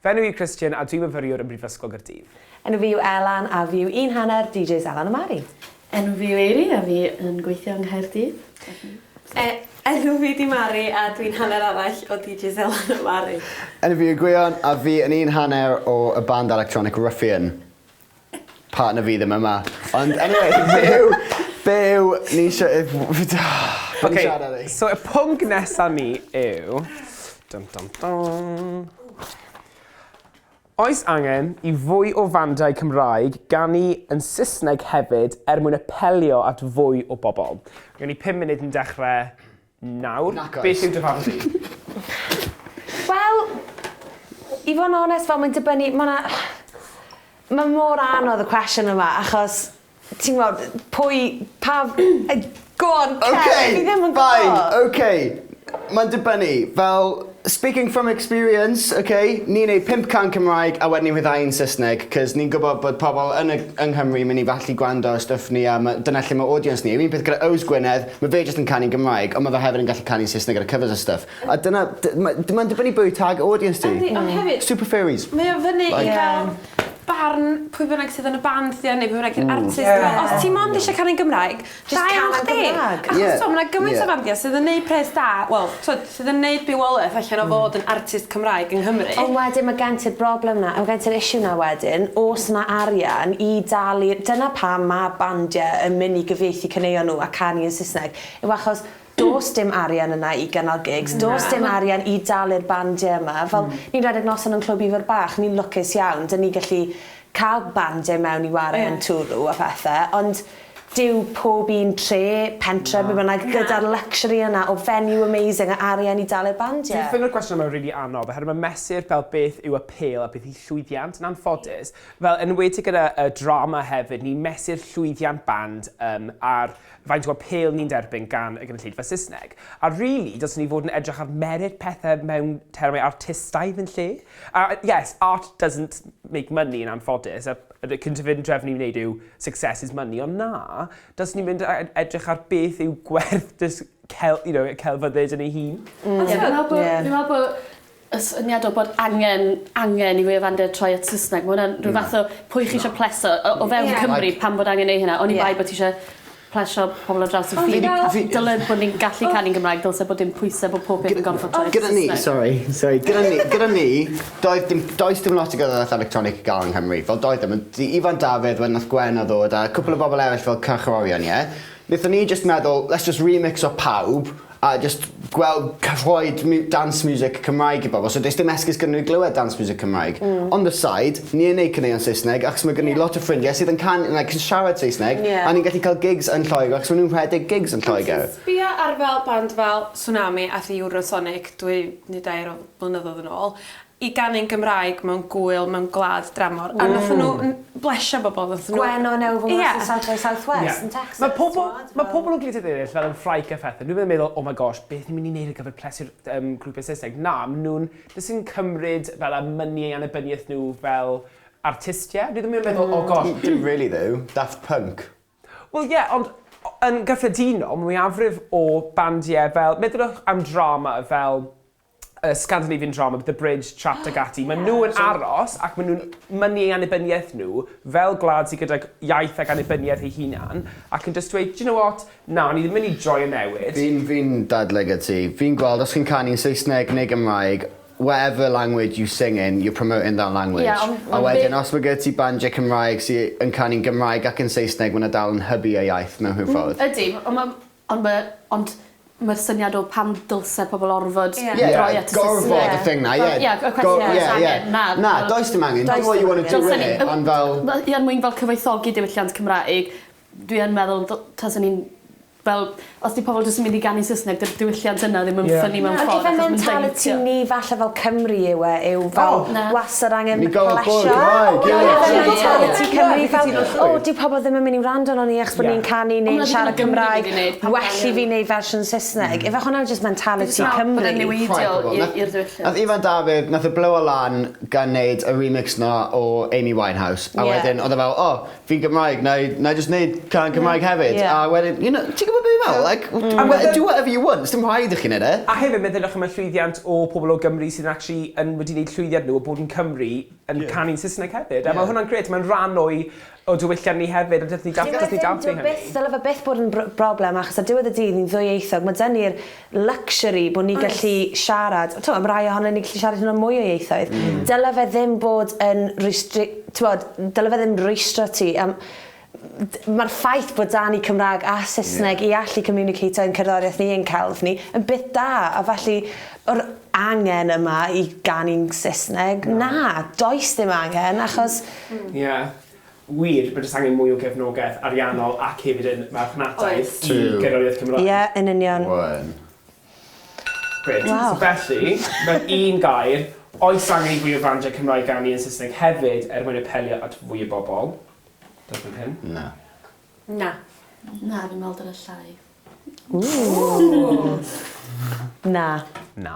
Fenw yw Christian a dwi'n myfyriwr yn Brifysgol Gaerdydd. Enw fi yw Elan a fi yw un hanner DJs Elan a Mari. Enw fi yw Eiri a fi yn gweithio yng Nghaerdydd. Enw fi di Mari a dwi'n hanner arall o DJs Elan a Mari. Enw fi yw Gwion a fi yn un hanner o y band electronic Ruffian. Partner fi ddim yma. Ond anyway, byw, ni eisiau... Okay, so y pwnc nesaf ni yw... Oes angen i fwy o Fandiau Cymraeg ganu yn Saesneg hefyd mwyn apelio at fwy o bobl. Gen i 5 munud yn dechrau nawr. Beth yw dy farn chi? Wel, i fod yn onest, fel mae'n dibynnu, mae mor anodd y cwestiwn yma, achos, ti'n gwybod, go on, fi ddim yn gwybod. Okay, mae'n dibynnu, fel, speaking from experience, okay, ni'n neud 500 Cymraeg a wedyn ni'n wyddau'n Saesneg, cos ni'n gwybod bod pobl yng Nghymru yn mynd i fallu gwrando o stwff ni a dyna lle mae audience ni. Un peth gyda Ows Gwynedd, mae fe jyst yn canu Gymraeg, ond mae fe hefyd yn gallu canu Saesneg ar y covers o stwff. A dyna, mae'n dibynnu bwy tag audience ti. Ond hefyd, Super fairies. mae o fyny i gael barn pwy bynnag sydd yn y band di neu pwy bynnag yw'r artist. Os ti mond eisiau canu'n Gymraeg, da iawn chdi. Achos so, mae gymaint o fandiau sydd yn neud pres da, wel, sydd yn neud bywolaeth allan o fod yn artist Cymraeg yng Nghymru. Ond wedyn mae gen ti'r broblem na, mae gen ti'r issue na wedyn, os yna arian i dalu, dyna pam mae bandiau yn mynd i gyfieithu caneuon nhw a canu yn Saesneg. Yw achos, does dim arian yna i gynnal gigs, does dim arian i dalu'r bandiau yma. Fel, ni'n redeg noson yn Clwb Ifor Bach, ni'n lwcus iawn, dyn ni gallu cael bandiau mewn i wario yn twrw a pethau, ond dyw pob un tre, pentre, gyda'r luxury yna o venue amazing a arian i dalu'r bandiau. Dwi'n ffynd o'r cwestiwn yma rili anodd, oherwydd mae mesur fel beth yw apel a beth yw llwyddiant yn anffodus. Fel, yn wedi gyda y drama hefyd, ni'n mesur llwyddiant band ar faint o apel ni'n derbyn gan y gynulleidfa Saesneg. A really, dylswn ni fod yn edrych ar merid pethau mewn termau artistaidd yn lle. Yes, art doesn't make money yn anffodus. Y cyntafyn drefn ni'n wneud yw success is money, ond na, dylswn ni'n mynd edrych ar beth yw gwerth celfyddyd yn ei hun. Fi'n meddwl bod y syniad o bod angen i fwy o fandiau troi at Saesneg. Mae hwnna'n rhyw fath o pwy chi eisiau pleso o fewn Cymru pan bod angen ei hynna. O'n i bai bod ti eisiau plesio pobl o draws y ffin. Dyled bod ni'n gallu canu'n Gymraeg, dylse bod dim pwysau bod pob beth yn gorfod troi at Saesneg. Gyda ni, does dim lot o gyda'r electronic i gael yng Nghymru. Fel doedd ddim, Ifan Dafydd wedyn nath Gwen o ddod a cwpl o bobl eraill fel Cyrchorion, ie? Nethon ni just meddwl, let's just remix o pawb a just gweld cyfroed dance music Cymraeg i bobl. So does dim esgus gyda nhw glywed dance music Cymraeg. On the side, ni yn neud caneuon Saesneg achos mae gen ni lot o ffrindiau sydd yn siarad Saesneg a ni'n gallu cael gigs yn Lloegr achos mae nhw'n rhedeg gigs yn Lloegr. Sbia ar fel band fel Tsunami a The Eurosonic, neu dair o blynyddoedd yn ôl, i ganu'n Gymraeg mewn gwyl, mewn gwlad dramor. A nath nhw blesio bobl. Gwen o Newfon South West yn Texas. Mae pobl yn gwledydd eraill fel yn ffraic a phethau. Nhw'n meddwl, oh my gosh, beth ni'n mynd i wneud ar gyfer plesu'r grwpiau Saesneg? Na, nhw'n cymryd fel amynu eu annibyniaeth nhw fel artistiau. Dwi ddim yn meddwl, oh gosh. Dim really though, Daft Punk. Wel ie, ond yn gyffredinol, mae mwyafrif o bandiau fel, meddwch am drama fel Scandinavian drama, The Bridge, Chat ag ati. Maen nhw yn aros ac maen nhw'n mynnu eu annibyniaeth nhw fel gwlad sydd gyda iaith ag annibyniaeth eu hunan ac yn just dweud, do you know what? Na, ni ddim yn mynd i droi y newid. Fi'n dadlau gyda ti. Fi'n gweld, os chi'n canu'n Saesneg neu Gymraeg, whatever language you sing in, you're promoting that language. A wedyn, os mae gyda ti bandiau Cymraeg sy'n canu'n Gymraeg ac yn Saesneg, mae'n dal yn hybu y iaith mewn rhyw ffordd. Ydy, ond mae'r syniad o pam dylse pobl orfod droi at y Saesneg. Gorfod y thing na, ie. Na, does dim angen. Do what you want to do with it, ond fel... Ia'n mwyn fel cyfoethogi diwylliant Cymraeg, dwi yn meddwl, taswn ni'n... Fel, os di pobl jyst yn mynd i ganu Saesneg, dy'r diwylliant yna ddim yn ffynnu mewn ffordd. Ond ife mentality ni falle fel Cymru yw fel wasad angen plesio. Mentality Cymru fel, di pobl ddim yn mynd i wrando ni achos bod ni'n canu neu'n siarad Cymraeg, well i fi wneud fersiwn Saesneg. Ife hwnna just mentality Cymru. Bod yn newidiol i'r diwylliant. Nath Ifan Dafydd, nath y blow o lan gan wneud y remix na o Amy Winehouse. A wedyn, oedd e fel, fi'n Gymraeg, na i just wneud can Cymraeg hefyd. A wedyn, ti'n gwybod be fel, like, do whatever you want, dim rhaid i chi wneud e. A hefyd, meddylwch am y llwyddiant o pobl o Gymru sydd actually yn wedi gwneud llwyddiant nhw o bod yn Cymru yn canu'n Saesneg hefyd. A mae hwnna'n gret, mae'n rhan o diwylliant ni hefyd, a dydyn ni dathlu hynny. Dyle fe byth bod yn broblem, achos ar diwedd y dydd ni'n ddwyieithog. Mae dyn ni'r luxury bod ni gallu siarad. Mae rai ohono ni gallu siarad hynny mwy o ieithoedd. Dyle fe ddim bod yn dyle fe ddim rwystro ti. Mae'r ffaith bod da ni Cymraeg a Saesneg i allu communicatio yn cerddoriaeth ni yn celf ni yn bit da, a felly o'r angen yma i ganu'n Saesneg, na, does dim angen, achos... Ie, wir, mae jyst angen mwy o gefnogaeth ariannol ac hefyd yn marchnataeth i gerddoriaeth Cymraeg. Ie, yn union. Gret, so felly, mae un gair, oes angen i fwy o frandiau Cymraeg ganu yn Saesneg hefyd mwyn apelio at fwy o bobl. Does yn hyn? Na. Na. Na, fi'n meddwl dyna llai. Na. Na.